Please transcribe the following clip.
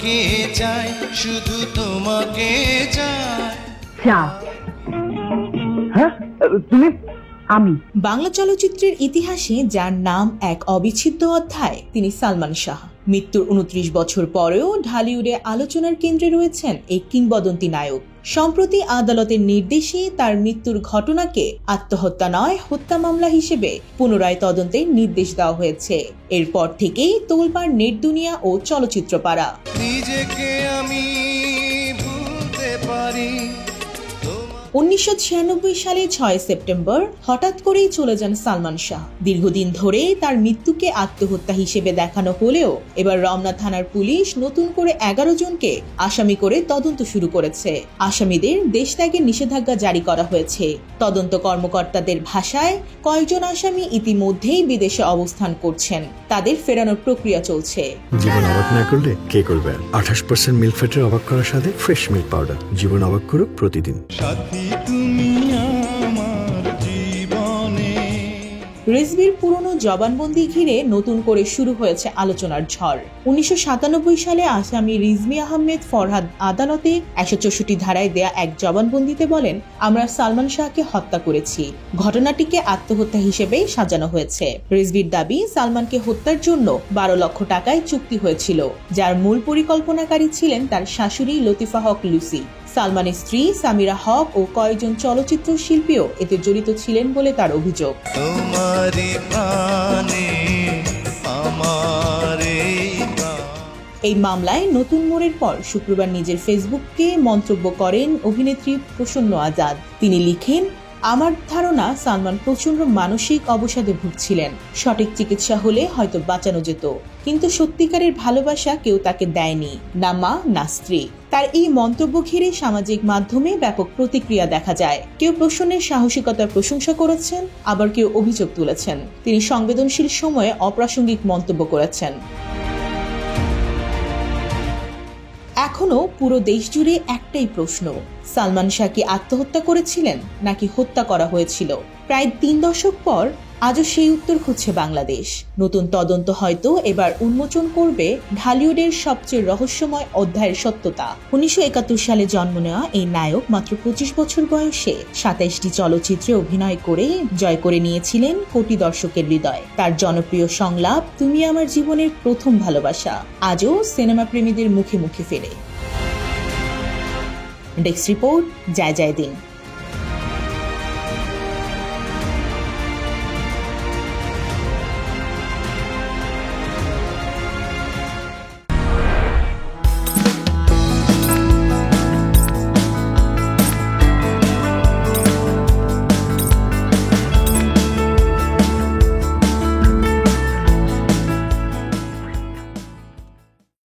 তোমাকে চাই, শুধু তোমাকে চাই। হ্যাঁ তুমি? আমি। বাংলা চলচ্চিত্রের ইতিহাসে যার নাম এক অবিচ্ছেদ্য অধ্যায়, তিনি সালমান শাহ। মৃত্যুর 29 বছর পরেও ঢালিউডে আলোচনার কেন্দ্রে রয়েছেন এই কিংবদন্তি নায়ক। সম্প্রতি আদালতের নির্দেশে তার মৃত্যুর ঘটনাকে আত্মহত্যা নয় হত্যা মামলা হিসেবে পুনরায় তদন্তের নির্দেশ দেওয়া হয়েছে। এরপর থেকেই তোলপাড় নেট দুনিয়া ও চলচ্চিত্র পাড়া। নিজেকে আমি ভুলতে পারি। 1996 সালে 6 সেপ্টেম্বর হঠাৎ করেই চলে যান সালমান শাহ। দীর্ঘদিন ধরে তার মৃত্যুকে আত্মহত্যা হিসেবে দেখানো হলেও এবার রমনা থানার পুলিশ নতুন করে 11 জনকে আসামি করে তদন্ত শুরু করেছে। আসামিদের দেশত্যাগের নিষেধাজ্ঞা জারি করা হয়েছে। তদন্ত কর্মকর্তাদের ভাষায় কয়েকজন আসামি ইতিমধ্যেই বিদেশে অবস্থান করছেন, তাদের ফেরানোর প্রক্রিয়া চলছে। জীবন অবাক না করলে কে করবে? 28% মিল্ক ফ্যাটের অবাক করার সাথে ফ্রেশ মিল্ক পাউডার। জীবন অবাক করুক প্রতিদিন। রিজভির পুরনো জবানবন্দি ঘিরে নতুন করে শুরু হয়েছে আলোচনার ঝড়। 1997 সালে আসামি রিজভি আহমেদ ফরহাদ আদালতে 164 ধারায় দেয়া এক জবানবন্দিতে বলেন, আমরা সালমান শাহকে হত্যা করেছি। ঘটনাটিকে আত্মহত্যা হিসেবে সাজানো হয়েছে। রিজভির দাবি, সালমানকে হত্যার জন্য 12 লক্ষ টাকায় চুক্তি হয়েছিল, যার মূল পরিকল্পনাকারী ছিলেন তার শাশুড়ি লতিফা হক লুসি। সালমানের স্ত্রী সামিরা হক ও কয়েকজন চলচ্চিত্র শিল্পীও এতে জড়িত ছিলেন বলে তার অভিযোগ। এই মামলায় নতুন মোড়ের পর শুক্রবার নিজের ফেসবুকে মন্তব্য করেন অভিনেত্রী প্রসন্ন আজাদ। তিনি লিখেন, আমার ধারণা সালমান প্রচন্ড মানসিক অবসাদে ভুগছিলেন। সঠিক চিকিৎসা হলে হয়তো বাঁচানো যেত, কিন্তু সত্যিকারের ভালোবাসা কেউ তাকে দেয়নি, না মা না স্ত্রী। তার এই মন্তব্য ঘিরে সামাজিক মাধ্যমে ব্যাপক প্রতিক্রিয়া দেখা যায়। কেউ প্রসন্নের সাহসিকতার প্রশংসা করেছেন, আবার কেউ অভিযোগ তুলেছেন তিনি সংবেদনশীল সময়ে অপ্রাসঙ্গিক মন্তব্য করেছেন। এখনো পুরো দেশ জুড়ে একটাই প্রশ্ন, সালমান শাহ কি আত্মহত্যা করেছিলেন নাকি হত্যা করা হয়েছিল? প্রায় 3 দশক পর আজও সেই উত্তর খুঁজছে বাংলাদেশ। নতুন তদন্ত হয়তো এবার উন্মোচন করবে ঢালিউডের সবচেয়ে রহস্যময় অধ্যায়ের সত্যতা। 1971 সালে জন্ম নেওয়া এই নায়ক মাত্র 25 বছর বয়সে 27টি চলচ্চিত্রে অভিনয় করে জয় করে নিয়েছিলেন কোটি দর্শকের হৃদয়। তার জনপ্রিয় সংলাপ তুমি আমার জীবনের প্রথম ভালোবাসা আজও সিনেমা প্রেমীদের মুখে মুখে ফেরে। ডেস্ক রিপোর্ট, জয় জয় দিন।